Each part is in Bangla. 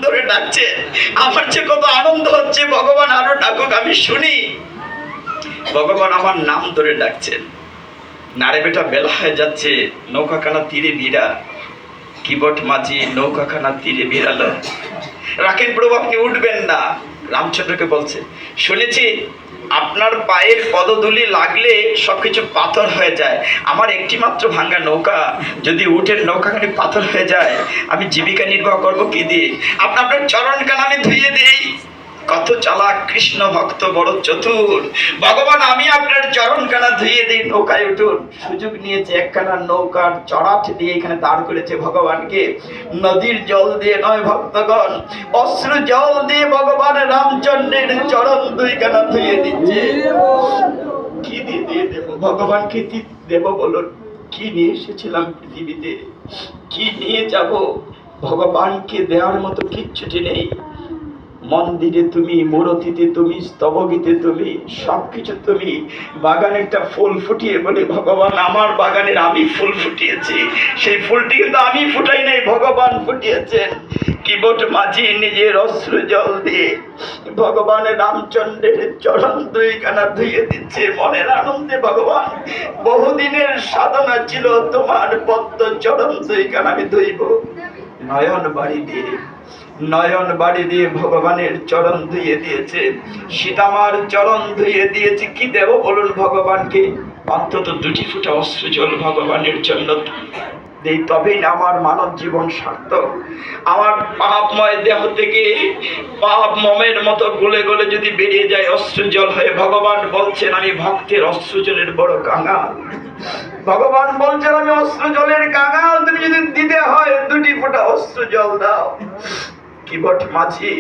ধরে ডাকছে, আমার যে কত আনন্দ হচ্ছে, ভগবান আরো ডাকুক আমি শুনি। ভগবান আমার নাম ধরে ডাকছেন। নারে বেটা বেলা হয়ে যাচ্ছে, নৌকাখানা তীরে ভিড়া। কিবট মাঝি নৌকাখানা তীরে ভিড়ালো। রাখেন প্রভু, আপনি উঠবেন না। রামচন্দ্রকে বলছে, শুনেছি আপনার পায়ের পদধূলি লাগলে সবকিছু পাথর হয়ে যায়। আমার একটি মাত্র ভাঙ্গা নৌকা, যদি উঠের নৌকাখানি পাথর হয়ে যায়, আমি জীবিকা নির্বাহ করবো কি দিয়ে? আপনার চরণ কান আমি ধুইয়ে দিই। কত চালাক কৃষ্ণ ভক্ত, বড় চতুর। ভগবান আমি আপনার চরণ কানা ধুইয়ে দিই, নৌকায় উঠুন। সুযোগ নিয়েছে, একখানা নৌকার চড়াট দিয়ে এখানে দাঁড় করেছে ভগবানকে। নদীর জল দিয়ে নয় ভক্তগণ, অশ্রু জল দিয়ে ভগবান রামচন্দ্রের চরণ দুইখানা ধুইয়ে দিচ্ছে। কি দিয়ে দেবো ভগবানকে? দেব বলুন? কি নিয়ে এসেছিলাম পৃথিবীতে, কি নিয়ে যাব? ভগবানকে দেওয়ার মতো কিচ্ছুটি নেই। মন্দিরে তুমি, মূরতিতে তুমি, স্তবগীতে তুমি, সবকিছু তুমি। বাগানে একটা ফুল ফুটিয়ে বলে, ভগবান আমার বাগানের আমি ফুল ফুটিয়েছি। সেই ফুলটি কিন্তু আমি ফুটাই নাই, ভগবান ফুটিয়েছেন। কিবট মাঝি নিজের অশ্রু জল দিয়ে ভগবানের রামচন্দ্রের চরণ দুইখানা ধুইয়ে দিচ্ছে মনের আনন্দে। ভগবান, বহুদিনের সাধনা ছিল তোমার পদ্ম চরণ দুইখানা আমি ধুইব। নয়ন বাড়ি দিয়ে ভগবানের চরণ ধুইয়ে দিয়েছে। সীতামার চরণ ধুইয়ে দিয়েছে। কি দেব বলুন ভগবানকে? অন্তত দুটি ফোঁটা অশ্রু জল ভগবানের জন্য দেই, তবেই না আমার মানব জীবন সার্থক। আমার পাপময় দেহ থেকে পাপ মমের মতো গলে গলে যদি বেরিয়ে যায় অশ্রু জল হয়ে, ভগবান বলছেন আমি ভক্তের অশ্রু জলের বড় কাঙাল। ভগবান বলছেন আমি অশ্রু জলের কাঙাল, তুমি যদি দিতে হয় দুটি ফোঁটা অশ্রু জল দাও। কিবট মাঝি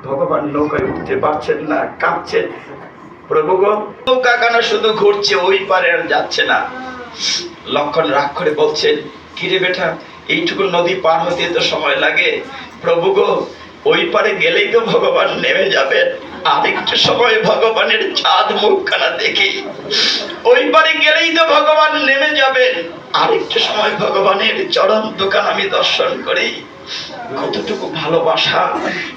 ভগবান নৌকায় উঠতে পারছেন না, কাঁপছেন। প্রভু গো, নৌকাখানা শুধু ঘুরছে, ওই পারে আর যাচ্ছে না। লক্ষণ রাগ করে বলছেন, কিরে বেটা, এইটুকু নদী পার হতে তো সময় লাগে। প্রভু গো, ওই পারে গেলেই তো ভগবান নেমে যাবেন। আরেকটু সময় ভগবানের চাঁদ মুখখানা দেখি। ওই পারে গেলেই তো ভগবান নেমে যাবেন। আরেকটু সময় ভগবানের চরণ দোকান আমি দর্শন করি। কতটুকু ভালোবাসা,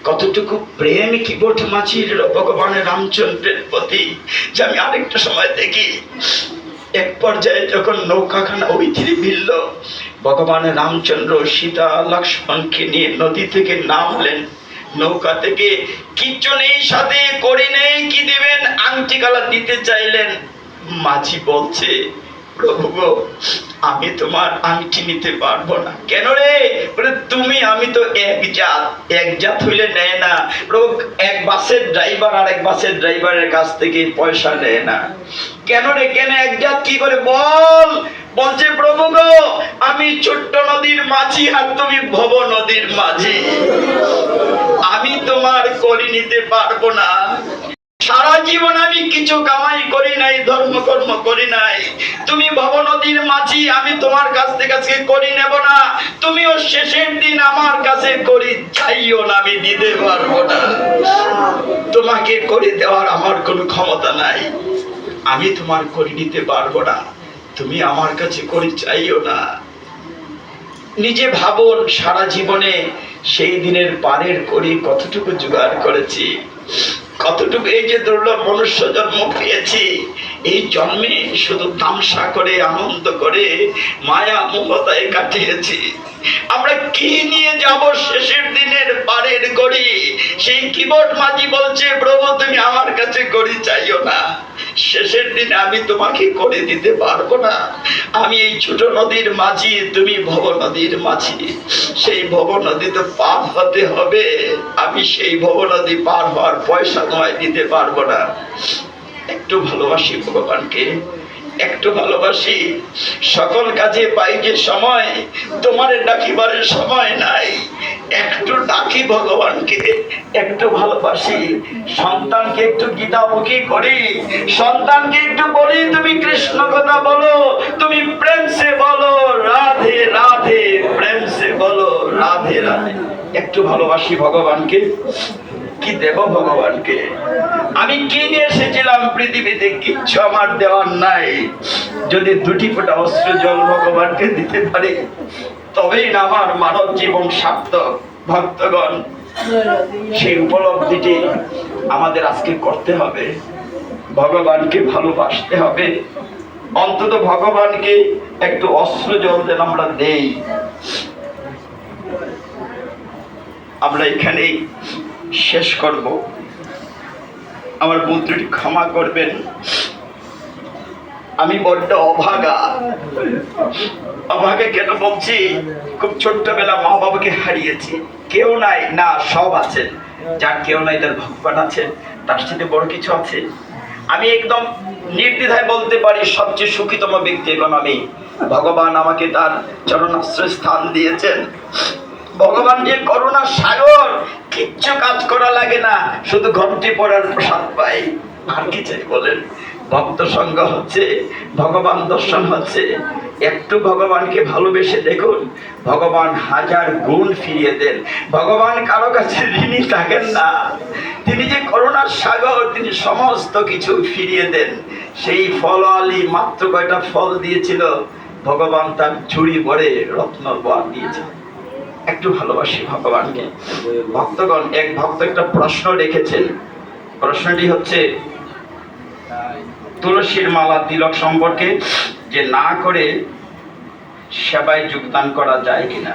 কতটুকু প্রেম কিবট মাঝির ভগবানের রামচন্দ্রের প্রতি, যে আমি আরেকটা সময় দেখি। এক পর্যায়ে যখন নৌকাখানা ওই তীরে ভিড়ল, ভগবানের রামচন্দ্র সীতা লক্ষ্মণকে নিয়ে নদী থেকে নামলেন। নৌকা থেকে কিচ্ছু নেই সাথে, করি নেই, কি দিবেন? আংটি গালা দিতে চাইলেন। মাঝি বলছে, প্রভু গো, আমি তোমার আংটি নিতে পারবো না। কেন রে? বলে, তুমি আমি তো এক জাত হইলে নেয় না। প্রভু, এক বাসের ড্রাইভার আর এক বাসের ড্রাইভারের কাছ থেকে পয়সা নেয় না। কেন রে? কেন এক জাত কি করে বল? বলছে, প্রভু গো, আমি ছোট্ট নদীর মাঝি আর তুমি ভব নদীর মাঝি। আমি তোমার করি নিতে পারবো না। সারা জীবন আমি কিছু কামাই করি নাই, ধর্মকর্ম করি নাই। তুমি ভব নদীর মাঝি, আমি তোমার কাছ থেকে আজকে করি নেব না। তুমিও শেষের দিন আমার কাছে করি চাইও না, আমি দিতে পারবো না। তোমাকে করে দেওয়ার আমার কোনো ক্ষমতা নাই। আমি তোমার করি নিতে পারবো না, তুমি আমার কাছে করি চাইও না। নিজে ভাবুন, সারা জীবনে সেই দিনের পারের করি কতটুকু জোগাড় করেছি, কতটুকু এই যে দুর্লভ মনুষ্য জন্ম পেয়েছি, এই জন্মে শুধু তামসা করে, আনন্দ করে, মায়া মমতায় কাটিয়েছি। আমরা কি নিয়ে যাব শেষের দিনের পারের করি? সেই কিবট মাঝি বলছে, প্রভু তুমি আমার কাছে করি চাইও না। শেষের দিনে আমি তোমাকে করে দিতে পারবো না। আমি এই ছোট নদীর মাঝি, তুমি ভব নদীর মাঝি। সেই ভব নদী তো পার হতে হবে। আমি সেই ভব নদী পার হওয়ার পয়সা তোমায় দিতে পারবো না। একটু ভালোবাসি ভগবানকে, একটু ভালোবাসি। সকল কাজে পাই যে সময়, তোমার ডাকিবারের সময় নাই। একটু ডাকি ভগবানকে, একটু ভালোবাসি। সন্তানকে একটু গীতামুখী করি, সন্তানকে একটু বলি তুমি কৃষ্ণ কথা বলো, তুমি প্রেম সে বলো রাধে রাধে, প্রেম সে বলো রাধে রাধে। একটু ভালোবাসি ভগবানকে। কি দেব ভগবানকে? আমি কি নিয়ে এসেছিলাম পৃথিবীতে? কিচ্ছু আমার দেওয়ার নাই। যদি দুটি ফোঁটা অশ্রু জল ভগবানকে দিতে পারি, তবেই না আমার মানব জীবন সার্থক। ভক্তগণ, সেই উপলব্ধিটি আমাদের আজকে করতে হবে। ভগবানকে ভালোবাসতে হবে। অন্তত ভগবানকে একটু অশ্রু জল যেন আমরা দেই। আমরা এখানেই শেষ করব। আমার পুত্রটি ক্ষমা করবেন, আমি বড্ড অভাগা। অভাগা কেন বলছি? খুব ছোট্টবেলা মা বাবাকে হারিয়েছি। কেউ নাই, না সব আছেন। যার কেউ নাই তার ভগবান আছেন, তার সাথে বড় কিছু আছে। আমি একদম নির্দ্বিধায় বলতে পারি সবচেয়ে সুখীতম ব্যক্তি এখন আমি। ভগবান আমাকে তার চরণাশ্রয় স্থান দিয়েছেন। ভগবান যে করুণা সাগর, কিচ্ছু কাজ করা লাগে না, শুধু ঘন্টি পড়ার প্রসাদ পাই। আর কি চাই বলেন? ভক্ত সঙ্গ হচ্ছে, ভগবান দর্শন হচ্ছে। একটু ভগবানকে ভালোবেসে দেখুন, ভগবান হাজার গুণ ফিরিয়ে দেন। ভগবান কারো কাছে ঋণী থাকেন না। তিনি যে করুণার সাগর, তিনি সমস্ত কিছু ফিরিয়ে দেন। সেই ফলালি মাত্র কয়টা ফল দিয়েছিল, ভগবান তার ঝুড়ি ভরে রত্ন উপহার দিয়েছেন। একটু ভালোবাসি ভগবানকে। ভক্তগণ, এক ভক্ত একটা প্রশ্ন রেখেছেন। প্রশ্নটি হচ্ছে তুলসীর মালা তিলক সম্পর্কে, যে না করে সেবায় যোগদান করা যায় কিনা।